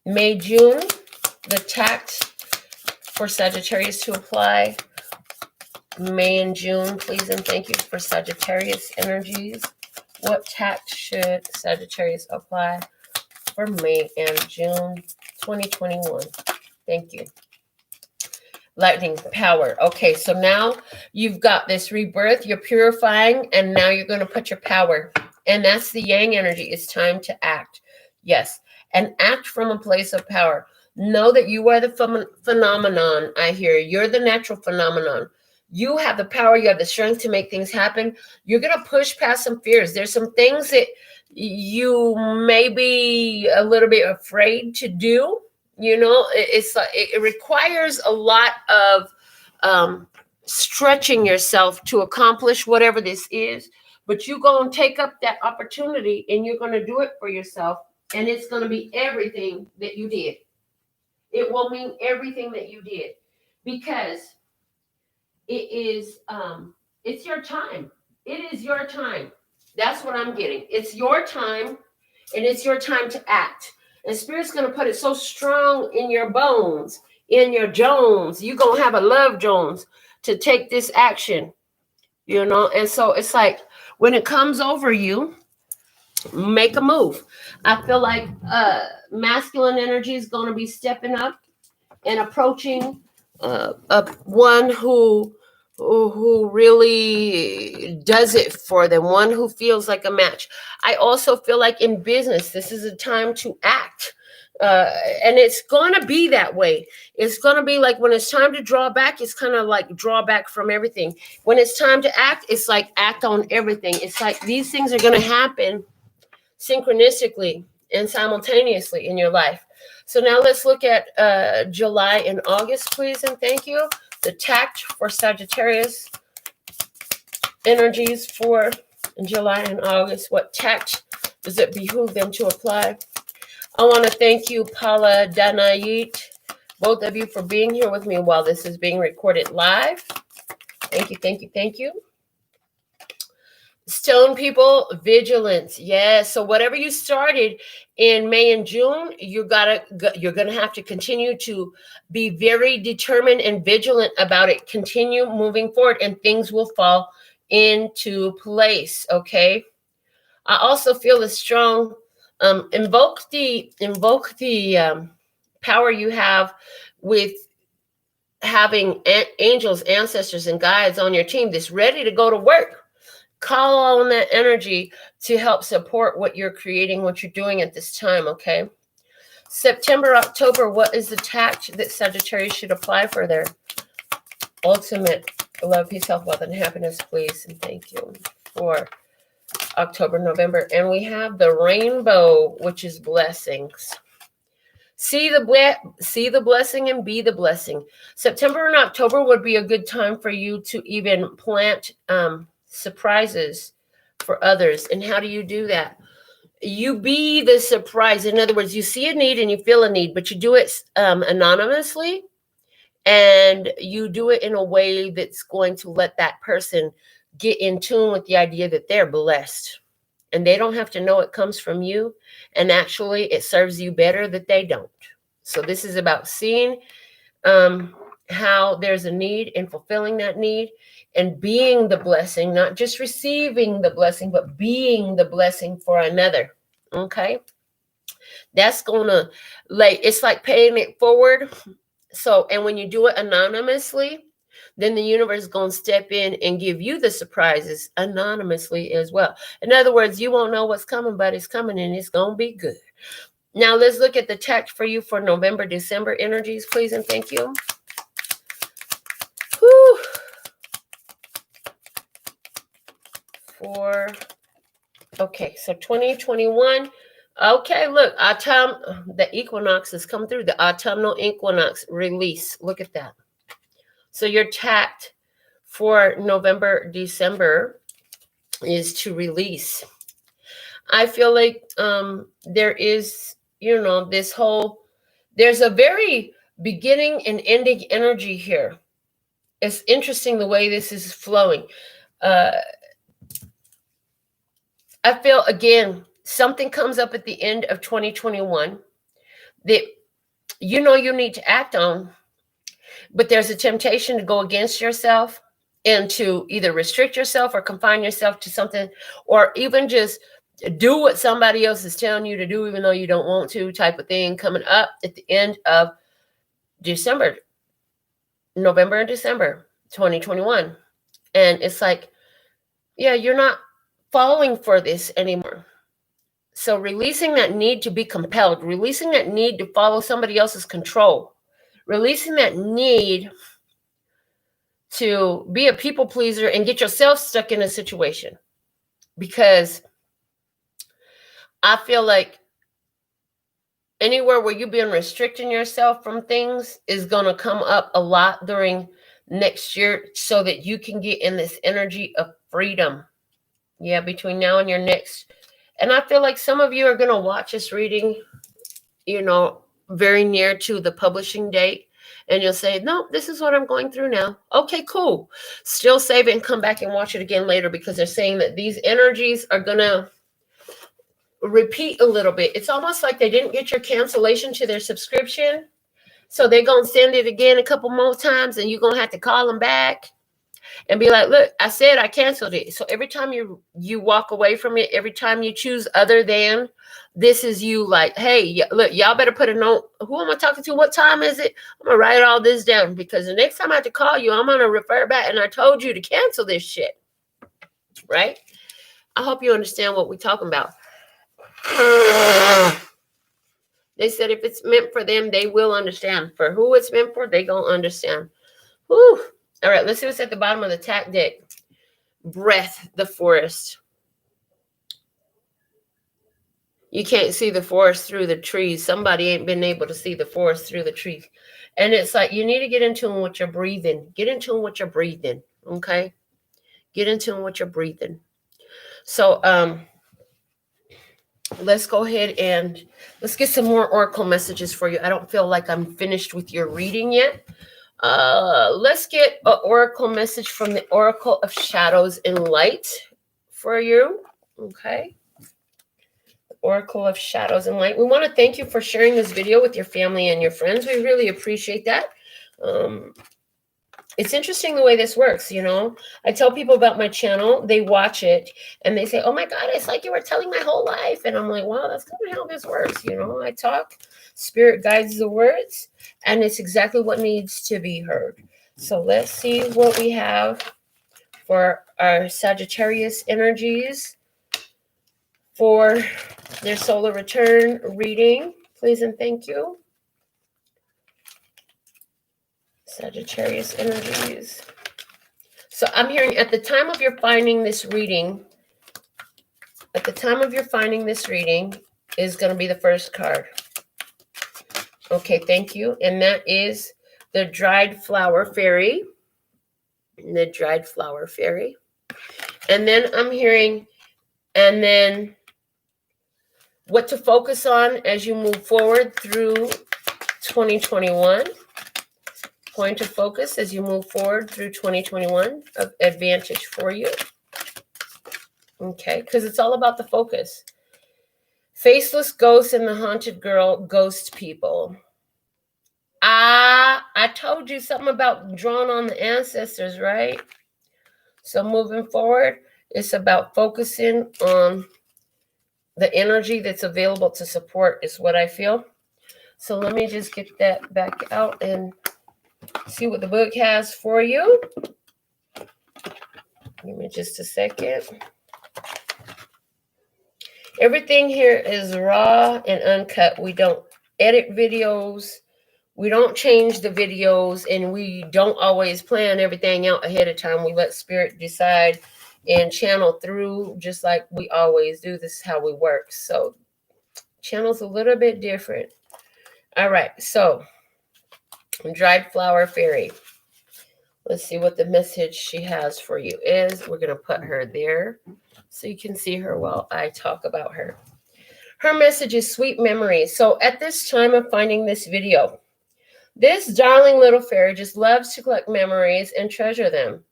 S1: May, June, the tact for Sagittarius to apply. May and June, please and thank you for Sagittarius energies. What tact should Sagittarius apply for May and June 2021? Thank you. Lightning power. Okay, so now you've got this rebirth, you're purifying, and now you're going to put your power. And that's the yang energy. It's time to act. Yes, and act from a place of power. Know that you are the phenomenon. I hear you're the natural phenomenon. You have the power, you have the strength to make things happen. You're going to push past some fears. There's some things that you may be a little bit afraid to do. You know, it requires a lot of stretching yourself to accomplish whatever this is. But you're going to take up that opportunity and you're going to do it for yourself. And it's going to be everything that you did. It will mean everything that you did because it is, it's your time. It is your time. That's what I'm getting. It's your time and it's your time to act. And Spirit's going to put it so strong in your bones, in your Jones. You're going to have a love Jones to take this action, you know? And so it's like when it comes over you, make a move. I feel like masculine energy is going to be stepping up and approaching one who really does it for them, one who feels like a match. I also feel like in business, this is a time to act. And it's going to be that way. It's going to be like when it's time to draw back, it's kind of like draw back from everything. When it's time to act, it's like act on everything. It's like these things are going to happen synchronistically and simultaneously in your life. So now let's look at July and August, please, and thank you. The tact for Sagittarius energies for July and August. What tact does it behoove them to apply? I want to thank you, Paula Danayit, both of you for being here with me while this is being recorded live. Thank you, thank you, thank you. Stone people, vigilance. Yes. So whatever you started in May and June, you're going to have to continue to be very determined and vigilant about it. Continue moving forward and things will fall into place. Okay. I also feel a strong, invoke the power you have with having angels, ancestors, and guides on your team that's ready to go to work. Call on that energy to help support what you're creating, what you're doing at this time, okay? September, October, what is the tact that Sagittarius should apply for their ultimate love, peace, health, wealth, and happiness, please? And thank you for October, November. And we have the rainbow, which is blessings. See the blessing and be the blessing. September and October would be a good time for you to even plant surprises for others. And how do you do that? You be the surprise. In other words, you see a need and you feel a need, but you do it anonymously, and you do it in a way that's going to let that person get in tune with the idea that they're blessed. And they don't have to know it comes from you. And actually, it serves you better that they don't. So this is about seeing how there's a need and fulfilling that need and being the blessing, not just receiving the blessing, but being the blessing for another. Okay? That's going to, it's like paying it forward. So, and when you do it anonymously, then the universe is going to step in and give you the surprises anonymously as well. In other words, you won't know what's coming, but it's coming and it's going to be good. Now, let's look at the text for you for November, December energies, please and thank you. Whew. Okay, so 2021. Okay, look, the equinox has come through. The autumnal equinox release. Look at that. So your tact for November, December is to release. I feel like there is, there's a very beginning and ending energy here. It's interesting the way this is flowing. I feel, again, something comes up at the end of 2021 that you need to act on, but there's a temptation to go against yourself and to either restrict yourself or confine yourself to something, or even just do what somebody else is telling you to do, even though you don't want to, type of thing coming up at the end of December, November and December 2021. And it's like, yeah, you're not falling for this anymore. So releasing that need to be compelled, releasing that need to follow somebody else's control, releasing that need to be a people pleaser and get yourself stuck in a situation. Because I feel like anywhere where you've been restricting yourself from things is going to come up a lot during next year, so that you can get in this energy of freedom. Yeah, between now and your next. And I feel like some of you are going to watch this reading, very near to the publishing date. And you'll say, no, this is what I'm going through now. Okay, cool. Still save it and come back and watch it again later, because they're saying that these energies are going to repeat a little bit. It's almost like they didn't get your cancellation to their subscription. So they're going to send it again a couple more times, and you're going to have to call them back and be like, look, I said I canceled it. So every time you walk away from it, every time you choose other than, this is you like, hey, look, y'all better put a note. Who am I talking to? What time is it? I'm going to write all this down, because the next time I have to call you, I'm going to refer back. And I told you to cancel this shit. Right? I hope you understand what we're talking about. They said if it's meant for them, they will understand. For who it's meant for, they going to understand. Whew. All right, let's see what's at the bottom of the tack deck. Breath, the forest. You can't see the forest through the trees. Somebody ain't been able to see the forest through the trees. And it's like, you need to get in tune with your breathing. Get in tune with your breathing, okay? Get in tune with your breathing. So let's go ahead and let's get some more oracle messages for you. I don't feel like I'm finished with your reading yet. Let's get an oracle message from the Oracle of Shadows and Light for you. Okay. Oracle of Shadows and Light. We want to thank you for sharing this video with your family and your friends. We really appreciate that. It's interesting the way this works, I tell people about my channel, they watch it, and they say, oh my God, it's like you were telling my whole life. And I'm like, wow, that's kind of how this works. I talk, spirit guides the words, and it's exactly what needs to be heard. So let's see what we have for our Sagittarius energies for their solar return reading. Please and thank you. Sagittarius energies. So I'm hearing at the time of your finding this reading is going to be the first card. Okay, thank you. And that is the dried flower fairy. The dried flower fairy. And then I'm hearing, and then what to focus on as you move forward through 2021. Point of focus as you move forward through 2021 of advantage for you. Okay, because it's all about the focus. Faceless ghosts and the haunted girl, ghost people. I told you something about drawing on the ancestors, right? So moving forward, it's about focusing on the energy that's available to support is what I feel. So let me just get that back out and see what the book has for you. Give me just a second. Everything here is raw and uncut. We don't edit videos. We don't change the videos, and we don't always plan everything out ahead of time. We let spirit decide and channel through just like we always do. This is how we work. So channel's a little bit different. All right, so dried flower fairy. Let's see what the message she has for you is. We're going to put her there so you can see her while I talk about her. Her message is sweet memories. So at this time of finding this video, this darling little fairy just loves to collect memories and treasure them,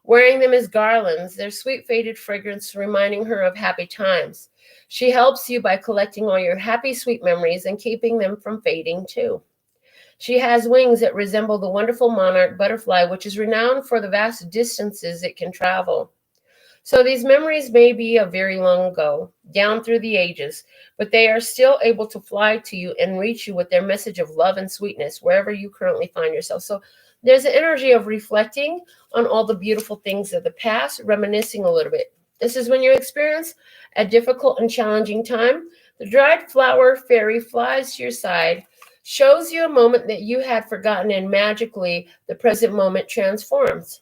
S1: wearing them as garlands, their sweet faded fragrance reminding her of happy times. She helps you by collecting all your happy, sweet memories and keeping them from fading too. She has wings that resemble the wonderful monarch butterfly, which is renowned for the vast distances it can travel. So these memories may be of very long ago, down through the ages, but they are still able to fly to you and reach you with their message of love and sweetness wherever you currently find yourself. So there's an energy of reflecting on all the beautiful things of the past, reminiscing a little bit. This is when you experience a difficult and challenging time. The dried flower fairy flies to your side, shows you a moment that you had forgotten, and magically the present moment transforms.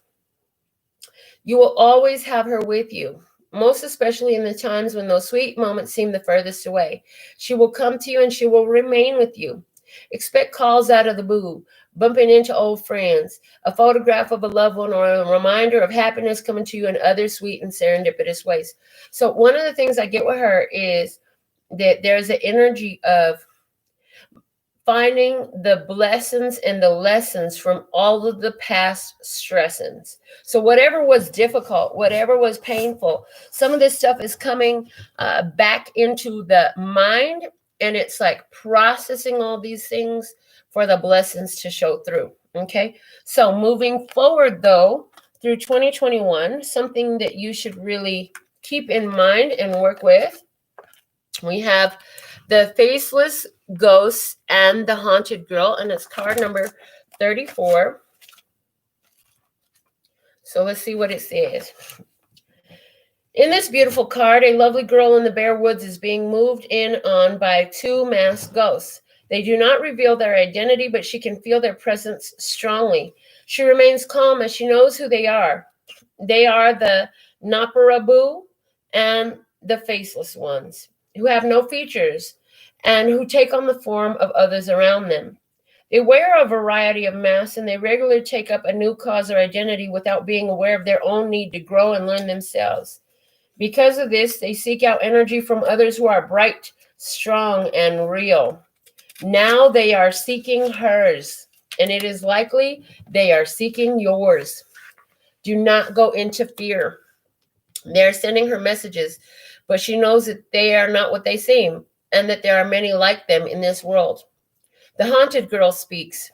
S1: You will always have her with you, most especially in the times when those sweet moments seem the furthest away. She will come to you and she will remain with you. Expect calls out of the blue, bumping into old friends, a photograph of a loved one, or a reminder of happiness coming to you in other sweet and serendipitous ways. So one of the things I get with her is that there's an energy of finding the blessings and the lessons from all of the past stressings. So whatever was difficult, whatever was painful, some of this stuff is coming back into the mind, and it's like processing all these things for the blessings to show through. Okay, so moving forward though, through 2021, something that you should really keep in mind and work with, we have the faceless ghosts and the haunted girl, and it's card number 34. So let's see what it says. In this beautiful card, a lovely girl in the bare woods is being moved in on by two masked ghosts. They do not reveal their identity, but she can feel their presence strongly. She remains calm as she knows who they are. They are the Naparabu and the faceless ones, who have no features and who take on the form of others around them. They wear a variety of masks, and they regularly take up a new cause or identity without being aware of their own need to grow and learn themselves. Because of this, they seek out energy from others who are bright, strong, and real. Now they are seeking hers, and it is likely they are seeking yours. Do not go into fear. They're sending her messages, but she knows that they are not what they seem, and that there are many like them in this world. The haunted girl speaks.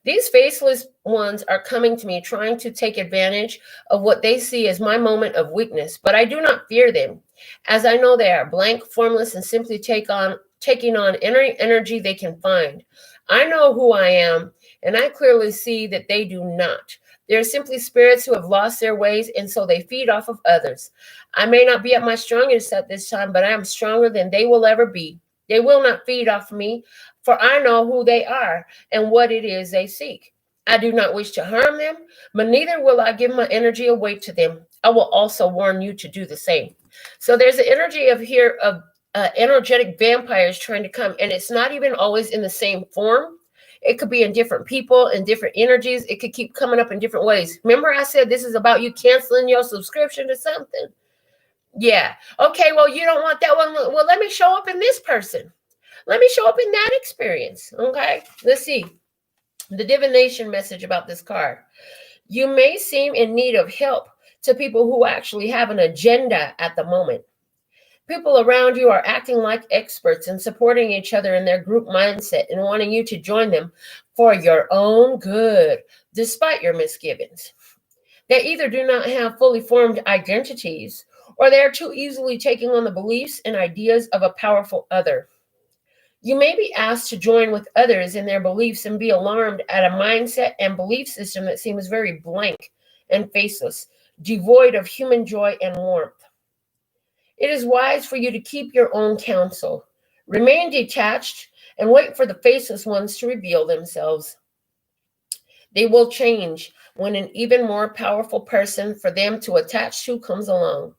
S1: These faceless ones are coming to me, trying to take advantage of what they see as my moment of weakness, but I do not fear them, as I know they are blank, formless, and simply taking on any energy they can find. I know who I am, and I clearly see that they do not. They are simply spirits who have lost their ways, and so they feed off of others. I may not be at my strongest at this time, but I am stronger than they will ever be. They will not feed off me, for I know who they are and what it is they seek. I do not wish to harm them, but neither will I give my energy away to them. I will also warn you to do the same. So there's an energy of here of energetic vampires trying to come, and it's not even always in the same form. It could be in different people and different energies. It could keep coming up in different ways. Remember I said this is about you canceling your subscription to something? Yeah. Okay, well, you don't want that one. Well, let me show up in this person. Let me show up in that experience. Okay, let's see. The divination message about this card. You may seem in need of help to people who actually have an agenda at the moment. People around you are acting like experts and supporting each other in their group mindset and wanting you to join them for your own good, despite your misgivings. They either do not have fully formed identities, or they are too easily taking on the beliefs and ideas of a powerful other. You may be asked to join with others in their beliefs and be alarmed at a mindset and belief system that seems very blank and faceless, devoid of human joy and warmth. It is wise for you to keep your own counsel, remain detached, and wait for the faceless ones to reveal themselves. They will change when an even more powerful person for them to attach to comes along.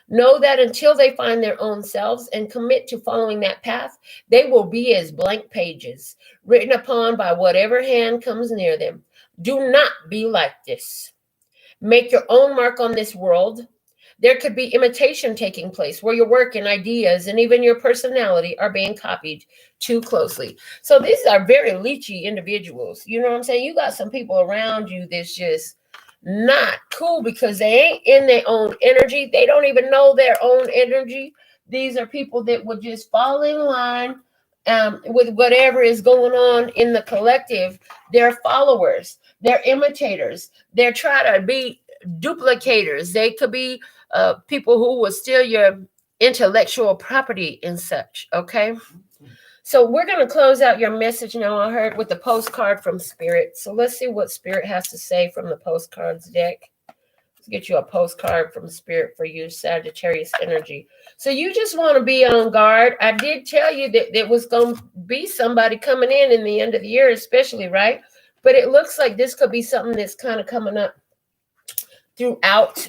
S1: Know that until they find their own selves and commit to following that path, they will be as blank pages, written upon by whatever hand comes near them. Do not be like this. Make your own mark on this world. There could be imitation taking place where your work and ideas and even your personality are being copied too closely. So these are very leechy individuals. You know what I'm saying? You got some people around you that's just not cool because they ain't in their own energy. They don't even know their own energy. These are people that would just fall in line with whatever is going on in the collective. They're followers. They're imitators. They're trying to be duplicators. They could be people who will steal your intellectual property and such. Okay. So we're going to close out your message now, I heard, with the postcard from Spirit. So let's see what Spirit has to say from the postcards deck. Let's get you a postcard from Spirit for you, Sagittarius energy. So you just want to be on guard. I did tell you that there was going to be somebody coming in the end of the year, especially, right? But it looks like this could be something that's kind of coming up throughout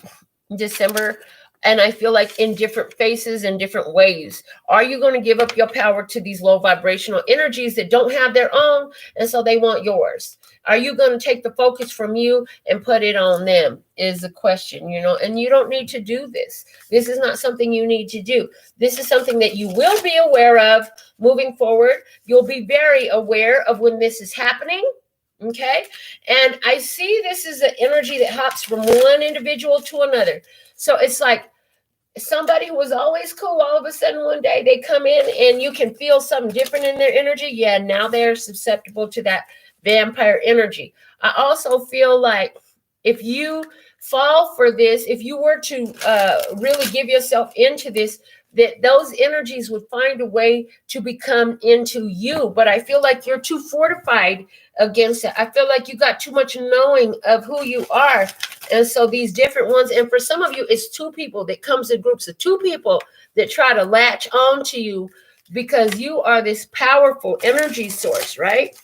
S1: December. And I feel like in different phases and different ways. Are you going to give up your power to these low vibrational energies that don't have their own, and so they want yours? Are you going to take the focus from you and put it on them is the question, and you don't need to do this. This is not something you need to do. This is something that you will be aware of moving forward. You'll be very aware of when this is happening. Okay. And I see this is an energy that hops from one individual to another. So it's like somebody who was always cool, all of a sudden one day they come in and you can feel something different in their energy. Yeah, now they're susceptible to that vampire energy. I also feel like if you fall for this, if you were to really give yourself into this, that those energies would find a way to become into you. But I feel like you're too fortified against it. I feel like you got too much knowing of who you are. And so these different ones, and for some of you, it's two people that comes in groups of two people that try to latch on to you because you are this powerful energy source, right?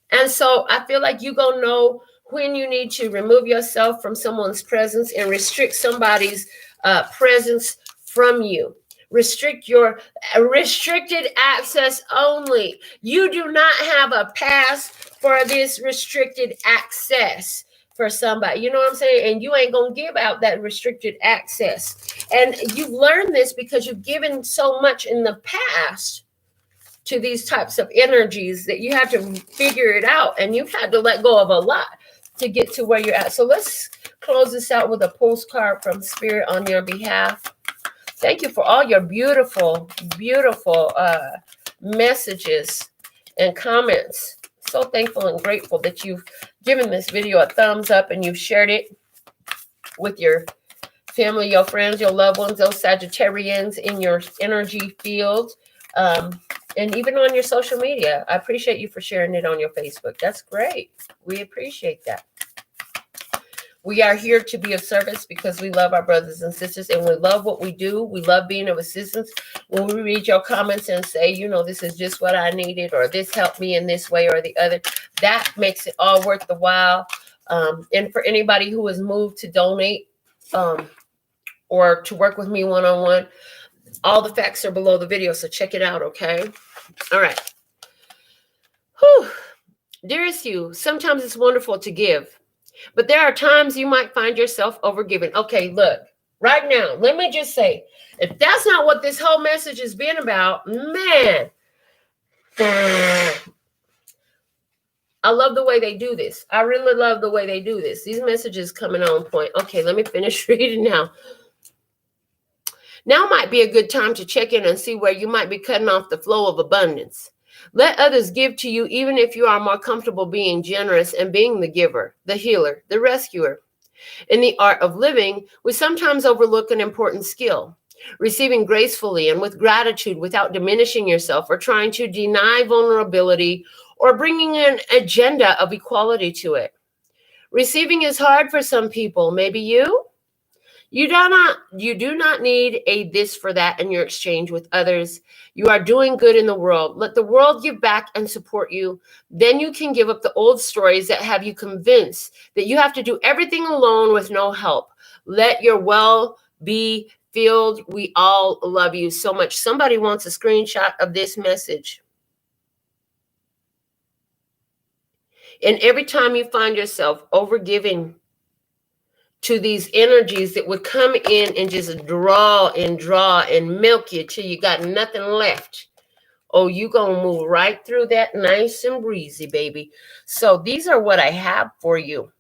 S1: And so I feel like you're going to know when you need to remove yourself from someone's presence and restrict somebody's presence from you. Restrict your restricted access only. You do not have a pass for this restricted access for somebody. You know what I'm saying? And you ain't going to give out that restricted access. And you've learned this because you've given so much in the past to these types of energies that you have to figure it out. And you've had to let go of a lot to get to where you're at. So let's close this out with a postcard from Spirit on your behalf. Thank you for all your beautiful, beautiful messages and comments. So thankful and grateful that you've given this video a thumbs up and you've shared it with your family, your friends, your loved ones, those Sagittarians in your energy field, and even on your social media. I appreciate you for sharing it on your Facebook. That's great. We appreciate that. We are here to be of service because we love our brothers and sisters and we love what we do. We love being of assistance. When we read your comments and say, this is just what I needed, or this helped me in this way or the other, that makes it all worth the while. And for anybody who has moved to donate or to work with me one-on-one, All the facts are below the video, so check it out, okay? All right. Whew. Dearest you, sometimes it's wonderful to give, but there are times you might find yourself overgiving. Okay, look, right now, let me just say, if that's not what this whole message has been about, man, I love the way they do this. I really love the way they do this. These messages coming on point. Okay, let me finish reading now. Now might be a good time to check in and see where you might be cutting off the flow of abundance. Let others give to you even if you are more comfortable being generous and being the giver, the healer, the rescuer. In the art of living, we sometimes overlook an important skill, receiving gracefully and with gratitude without diminishing yourself or trying to deny vulnerability or bringing an agenda of equality to it. Receiving is hard for some people, maybe you. You do not need a this for that in your exchange with others. You are doing good in the world. Let the world give back and support you. Then you can give up the old stories that have you convinced that you have to do everything alone with no help. Let your well be filled. We all love you so much. Somebody wants a screenshot of this message. And every time you find yourself overgiving to these energies that would come in and just draw and milk you till you got nothing left. Oh, you gonna move right through that nice and breezy, baby. So these are what I have for you.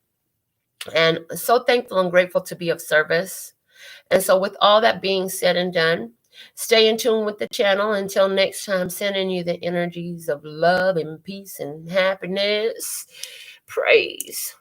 S1: And so thankful and grateful to be of service. And so with all that being said and done, stay in tune with the channel. Until next time, sending you the energies of love and peace and happiness. Praise.